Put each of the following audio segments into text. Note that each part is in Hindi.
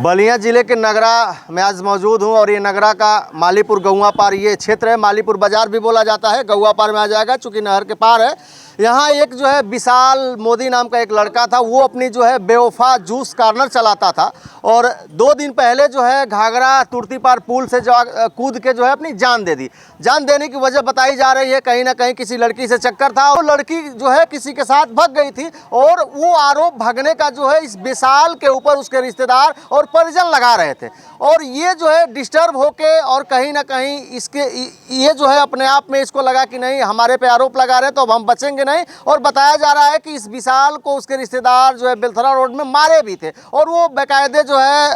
बलिया जिले के नगरा में आज मौजूद हूँ और ये नगरा का मालीपुर गौवा पार ये क्षेत्र है। मालीपुर बाजार भी बोला जाता है, गौवा पार में आ जाएगा चूँकि नहर के पार है। यहाँ एक जो है विशाल मोदी नाम का एक लड़का था, वो अपनी जो है बेवफा जूस कॉर्नर चलाता था और 2 दिन पहले जो है घाघरा तुर्ती पार पुल से कूद के जो है अपनी जान दे दी। जान देने की वजह बताई जा रही है कहीं ना कहीं किसी लड़की से चक्कर था और लड़की जो है किसी के साथ भाग गई थी और वो आरोप भागने का जो है इस विशाल के ऊपर उसके रिश्तेदार और परिजन लगा रहे थे। और ये जो है डिस्टर्ब होके और कहीं ना कहीं इसके ये जो है अपने आप में इसको लगा कि नहीं हमारे पे आरोप लगा रहे तो अब हम बचेंगे नहीं। और बताया जा रहा है कि इस विशाल को उसके रिश्तेदार जो है बेलथरा रोड में मारे भी थे और वो बेकायदे जो है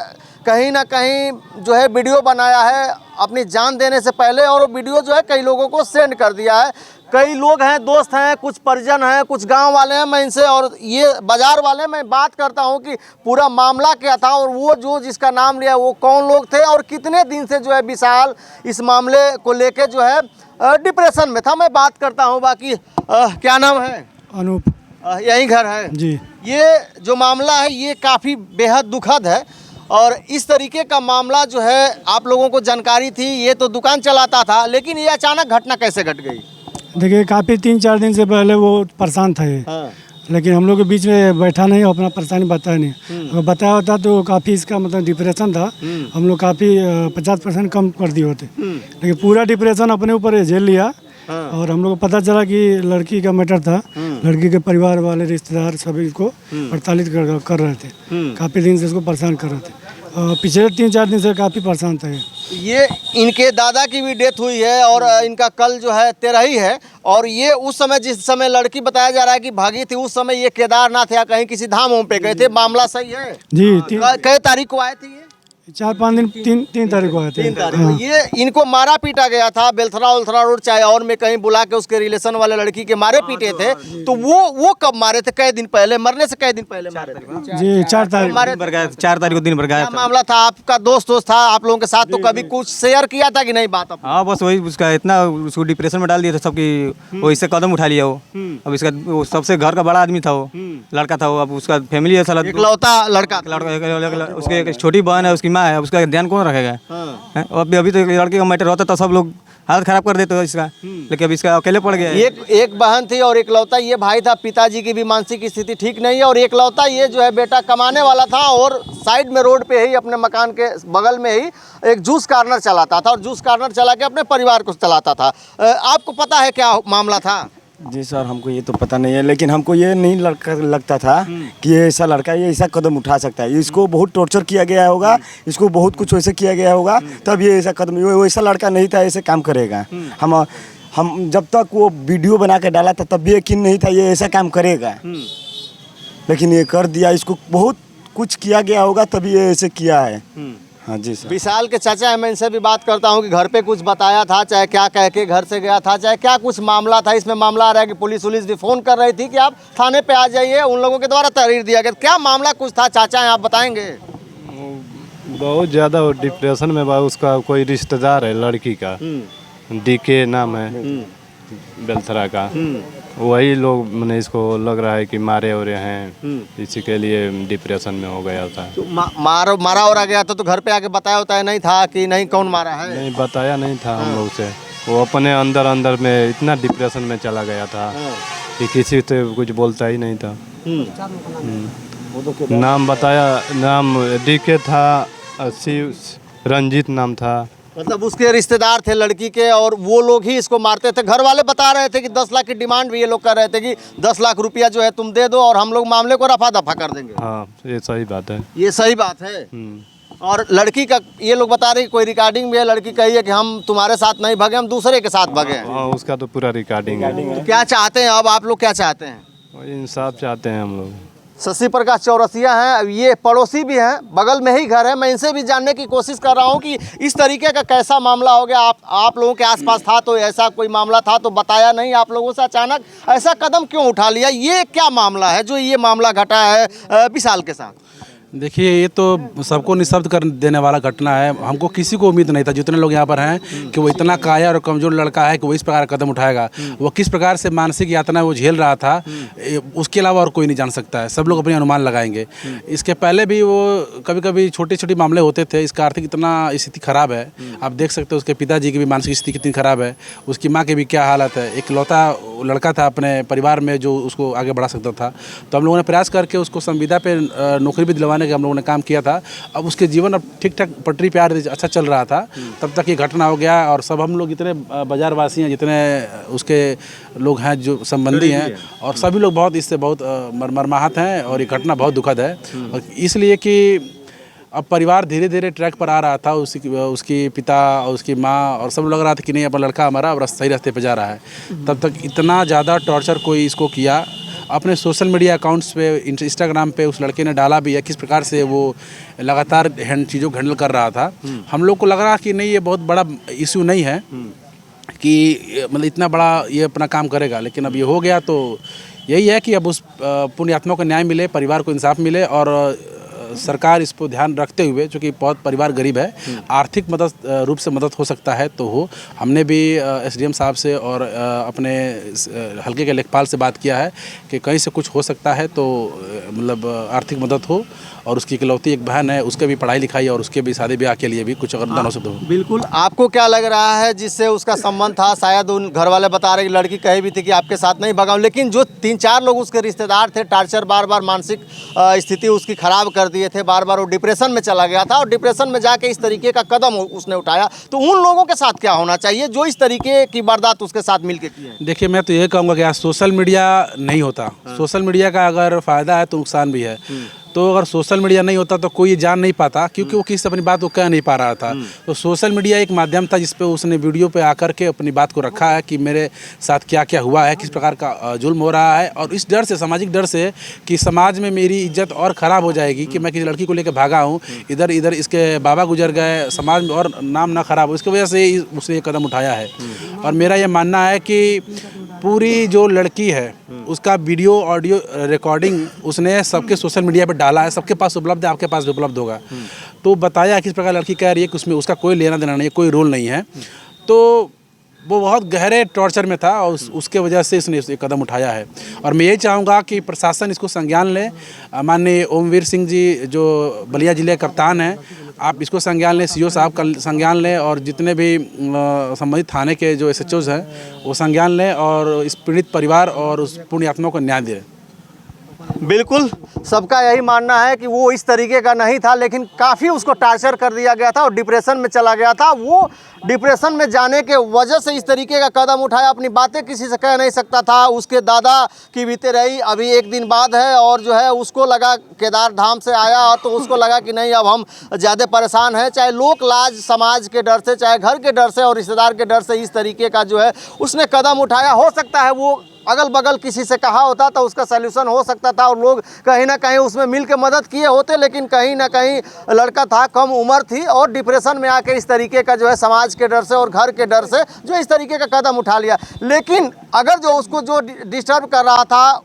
कहीं ना कहीं जो है वीडियो बनाया है अपनी जान देने से पहले और वो वीडियो जो है कई लोगों को सेंड कर दिया है। कई लोग हैं, दोस्त हैं, कुछ परिजन हैं, कुछ गांव वाले हैं। मैं इनसे और ये बाजार वाले मैं बात करता हूं कि पूरा मामला क्या था और वो जो जिसका नाम लिया वो कौन लोग थे और कितने दिन से जो है विशाल इस मामले को लेके जो है डिप्रेशन में था। मैं बात करता हूं। बाकी क्या नाम है? अनूप। यही घर है जी। ये जो मामला है ये काफ़ी बेहद दुखद है और इस तरीके का मामला जो है आप लोगों को जानकारी थी? ये तो दुकान चलाता था, लेकिन ये अचानक घटना कैसे घट गई? देखिए काफ़ी 3-4 दिन से पहले वो परेशान था ये। हाँ। लेकिन हम लोग के बीच में बैठा नहीं, अपना परेशानी बताया नहीं। अगर बताया होता तो काफ़ी इसका मतलब डिप्रेशन था, हम लोग काफ़ी 50% कम कर दिए होते। लेकिन पूरा डिप्रेशन अपने ऊपर झेल लिया। हाँ। और हम लोग को पता चला कि लड़की का मैटर था। लड़की के परिवार वाले रिश्तेदार सभी को प्रताड़ित कर रहे थे। काफ़ी दिन से इसको परेशान कर रहे थे। पिछले 3-4 दिन से काफ़ी परेशान था ये। इनके दादा की भी डेथ हुई है और इनका कल जो है 13 ही है और ये उस समय जिस समय लड़की बताया जा रहा है कि भागी थी उस समय ये केदारनाथ या कहीं किसी धाम पे गए थे। मामला सही है जी। कई तारीख को आए थे ये? 4-5 दिन 3 तारीख को आए थे। 3 तारीख को। ये इनको मारा पीटा गया था बेलथरा उलथरा रोड चाहे और में कहीं बुला के उसके रिलेशन वाले लड़की के मारे पीटे थे। तो वो कब मारे थे? कई दिन पहले? मरने से कई दिन पहले मारे थे? जी 4 तारीख मारे। 4 तारीख को दिन भर गया था। मामला था आपका दोस्त था आप लोगों के साथ, तो कभी कुछ शेयर किया था कि नहीं बात? हाँ बस वही उसका इतना उसको डिप्रेशन में डाल दिया था सब कि वो इससे कदम उठा लिया वो। अब इसका वो सबसे घर का बड़ा आदमी था, वो लड़का था वो। अब उसका फैमिली है साला इकलौता लड़का उसके एक छोटी बहन है, उसकी माँ है, उसका ध्यान कौन रखेगा? हैं? अभी तो लड़के का मैटर होता तो सब लोग हालत खराब कर देते इसका, लेकिन अब इसका अकेले पड़ गया। एक बहन थी और इकलौता ये भाई था। पिताजी की भी मानसिक स्थिति ठीक नहीं है और इकलौता ये जो है बेटा कमाने वाला था और साइड में रोड पे ही अपने मकान के बगल में ही एक जूस कॉर्नर चलाता था और जूस कॉर्नर चला के अपने परिवार को चलाता था। आपको पता है क्या मामला था? जी सर, हमको ये तो पता नहीं है, लेकिन हमको ये नहीं लगता था कि ये ऐसा लड़का ये ऐसा कदम उठा सकता है। इसको बहुत टॉर्चर किया गया होगा, इसको बहुत कुछ वैसे किया गया होगा तब ये ऐसा कदम। वैसा लड़का नहीं था ऐसे काम करेगा। हम जब तक वो वीडियो बना के डाला था तब भी यकीन नहीं था ये ऐसा काम करेगा, लेकिन ये कर दिया। इसको बहुत कुछ किया गया होगा तभी ये ऐसे किया है। हाँ जी सर। विशाल के चाचा है, मैं इनसे भी बात करता हूँ कि घर पे कुछ बताया था, चाहे क्या कह के घर से गया था, चाहे क्या कुछ मामला था। इसमें मामला आ रहा है कि पुलिस भी फ़ोन कर रही थी कि आप थाने पे आ जाइए, उन लोगों के द्वारा तहरीर दिया गया। क्या मामला कुछ था चाचा है, आप बताएंगे? बहुत ज़्यादा डिप्रेशन में उसका कोई रिश्तेदार है लड़की का, डीके नाम है बेलथरा का। वही लोग मैंने इसको लग रहा है कि मारे और हैं, इसी के लिए डिप्रेशन में हो गया था। तो मारा और आ गया था तो घर पे आके बताया होता है नहीं था कि नहीं कौन मारा है? नहीं बताया नहीं था हम लोग से। वो अपने अंदर में इतना डिप्रेशन में चला गया था कि किसी से कुछ बोलता ही नहीं था। नाम बताया, नाम डीके था, शिव रंजीत नाम था। मतलब उसके रिश्तेदार थे लड़की के और वो लोग ही इसको मारते थे। घर वाले बता रहे थे कि 10 लाख की डिमांड भी ये लोग कर रहे थे कि 10 लाख रुपया जो है तुम दे दो और हम लोग मामले को रफा दफा कर देंगे। हाँ ये सही बात है। ये सही बात है। और लड़की का ये लोग बता रहे कोई रिकॉर्डिंग भी है, लड़की कही है कि हम तुम्हारे साथ नहीं भगे, हम दूसरे के साथ भगे हैं। हाँ उसका तो पूरा रिकॉर्डिंग है। तो क्या चाहते हैं अब आप लोग, क्या चाहते हैं? इंसाफ चाहते हैं हम लोग। शशि प्रकाश चौरसिया हैं, ये पड़ोसी भी हैं, बगल में ही घर है। मैं इनसे भी जानने की कोशिश कर रहा हूँ कि इस तरीके का कैसा मामला हो गया। आप लोगों के आसपास था तो ऐसा कोई मामला था तो बताया नहीं आप लोगों से, अचानक ऐसा कदम क्यों उठा लिया? ये क्या मामला है जो ये मामला घटा है विशाल के साथ? देखिए, ये तो सबको निःशब्द कर देने वाला घटना है। हमको किसी को उम्मीद नहीं था, जितने लोग यहाँ पर हैं, कि वो इतना काया और कमज़ोर लड़का है कि वो इस प्रकार का कदम उठाएगा। वो किस प्रकार से मानसिक यातना वो झेल रहा था, उसके अलावा और कोई नहीं जान सकता है। सब लोग अपने अनुमान लगाएंगे। इसके पहले भी वो कभी कभी छोटे छोटे मामले होते थे। इसका आर्थिक इतना स्थिति ख़राब है, आप देख सकते हो। उसके पिताजी की भी मानसिक स्थिति कितनी ख़राब है, उसकी माँ की भी क्या हालत है। एक लौता लड़का था अपने परिवार में जो उसको आगे बढ़ा सकता था। तो हम लोगों ने प्रयास करके उसको संविदा पे नौकरी भी दिलवाने का हम लोगों ने काम किया था। अब उसके जीवन अब ठीक ठाक पटरी पे अच्छा चल रहा था, तब तक ये घटना हो गया। और सब हम लोग जितने बाज़ारवासी हैं, जितने उसके लोग हैं जो संबंधी हैं, और सभी लोग बहुत इससे बहुत मर्माहत हैं। और ये घटना बहुत दुखद है, और इसलिए कि अब परिवार धीरे धीरे ट्रैक पर आ रहा था। उसकी पिता और उसकी माँ और सब लग रहा था कि नहीं, अपना लड़का हमारा अब सही रास्ते पे जा रहा है। तब तक इतना ज़्यादा टॉर्चर कोई इसको किया। अपने सोशल मीडिया अकाउंट्स पे, इंस्टाग्राम पे उस लड़के ने डाला भी है किस प्रकार से वो लगातार चीज़ों को हैंडल कर रहा था। हम लोग को लग रहा कि नहीं, ये बहुत बड़ा इशू नहीं है कि मतलब इतना बड़ा ये अपना काम करेगा। लेकिन अब ये हो गया तो यही है कि अब उस पुण्यात्मा को न्याय मिले, परिवार को इंसाफ मिले। और सरकार इस पर ध्यान रखते हुए, चूँकि बहुत परिवार गरीब है, आर्थिक मदद रूप से मदद हो सकता है तो हो। हमने भी एसडीएम साहब से और अपने हल्के के लेखपाल से बात किया है कि कहीं से कुछ हो सकता है तो मतलब आर्थिक मदद हो। और उसकी इकलौती एक बहन है, उसके भी पढ़ाई लिखाई और उसके भी शादी ब्याह के लिए भी कुछ अनुदान हो सकता हो। बिल्कुल। आपको क्या लग रहा है जिससे उसका संबंध था? शायद उन घर वाले बता रहे कि लड़की कही भी थी कि आपके साथ नहीं भगाऊं, लेकिन जो 3-4 लोग उसके रिश्तेदार थे, टार्चर बार बार, मानसिक स्थिति उसकी खराब कर दिए थे, बार बार वो डिप्रेशन में चला गया था। और डिप्रेशन में जाके इस तरीके का कदम उसने उठाया, तो उन लोगों के साथ क्या होना चाहिए जो इस तरीके की वारदात उसके साथ मिलकर की है? देखिए, मैं तो ये कहूँगा कि आज सोशल मीडिया नहीं होता। सोशल मीडिया का अगर फ़ायदा है तो नुकसान भी है। तो अगर सोशल मीडिया नहीं होता तो कोई ये जान नहीं पाता, क्योंकि वो किसी अपनी बात को कह नहीं पा रहा था। तो सोशल मीडिया एक माध्यम था जिस पे उसने वीडियो पे आकर के अपनी बात को रखा है कि मेरे साथ क्या क्या हुआ है, किस प्रकार का जुल्म हो रहा है। और इस डर से, सामाजिक डर से कि समाज में मेरी इज्जत और ख़राब हो जाएगी कि मैं किसी लड़की को लेकर भागा हूँ, इधर इधर इसके बाबा गुजर गए, समाज में और नाम ना ख़राब हो, इसकी वजह से उसने ये कदम उठाया है। और मेरा ये मानना है कि पूरी जो लड़की है उसका वीडियो ऑडियो रिकॉर्डिंग उसने सबके सोशल मीडिया पे डाला है, सबके पास उपलब्ध है, आपके पास भी उपलब्ध होगा। तो बताया किस प्रकार लड़की कह रही है कि उसमें उसका कोई लेना देना नहीं है, कोई रोल नहीं है। तो वो बहुत गहरे टॉर्चर में था और उसके वजह से इसने ये कदम उठाया है। और मैं ये चाहूँगा कि प्रशासन इसको संज्ञान ले। माननीय ओमवीर सिंह जी जो बलिया जिले के कप्तान हैं, आप इसको संज्ञान लें, सीओ साहब का संज्ञान लें, और जितने भी संबंधित थाने के जो एसएचओज हैं वो संज्ञान लें और इस पीड़ित परिवार और उस पुण्यात्मा को न्याय दें। बिल्कुल, सबका यही मानना है कि वो इस तरीके का नहीं था, लेकिन काफ़ी उसको टार्चर कर दिया गया था और डिप्रेशन में चला गया था। वो डिप्रेशन में जाने के वजह से इस तरीके का कदम उठाया। अपनी बातें किसी से कह नहीं सकता था। उसके दादा की बीते रही, अभी एक दिन बाद है, और जो है उसको लगा केदार धाम से आया तो उसको लगा कि नहीं, अब हम ज़्यादा परेशान हैं। चाहे लोक लाज समाज के डर से, चाहे घर के डर से और रिश्तेदार के डर से इस तरीके का जो है उसने कदम उठाया। हो सकता है वो अगल बगल किसी से कहा होता तो उसका सल्यूशन हो सकता था और लोग कहीं ना कहीं उसमें मिल के मदद किए होते, लेकिन कहीं ना कहीं लड़का था, कम उम्र थी और डिप्रेशन में आके इस तरीके का जो है समाज के डर से और घर के डर से जो इस तरीके का कदम उठा लिया। लेकिन अगर जो उसको जो डिस्टर्ब कर रहा था,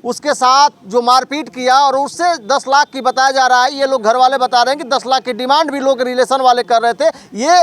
उसके साथ जो मारपीट किया और उससे 10 लाख की बताया जा रहा है, ये लोग घर वाले बता रहे हैं कि 10 लाख की डिमांड भी लोग रिलेशन वाले कर रहे थे, ये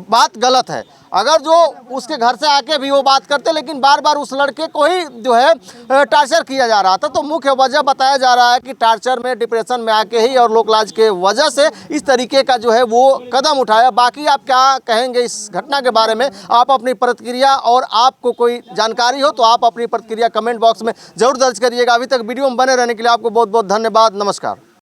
बात गलत है। अगर जो उसके घर से आके भी वो बात करते, लेकिन बार बार उस लड़के को ही जो है टार्चर किया जा रहा था। तो मुख्य वजह बताया जा रहा है कि टार्चर में, डिप्रेशन में आके ही और लोकलाज के वजह से इस तरीके का जो है वो कदम उठाया। बाकी आप क्या कहेंगे इस घटना के बारे में? आप अपनी प्रतिक्रिया, और आपको कोई जानकारी हो तो आप अपनी प्रतिक्रिया कमेंट बॉक्स में जरूर दर्ज करिएगा। अभी तक वीडियो में बने रहने के लिए आपको बहुत बहुत धन्यवाद। नमस्कार।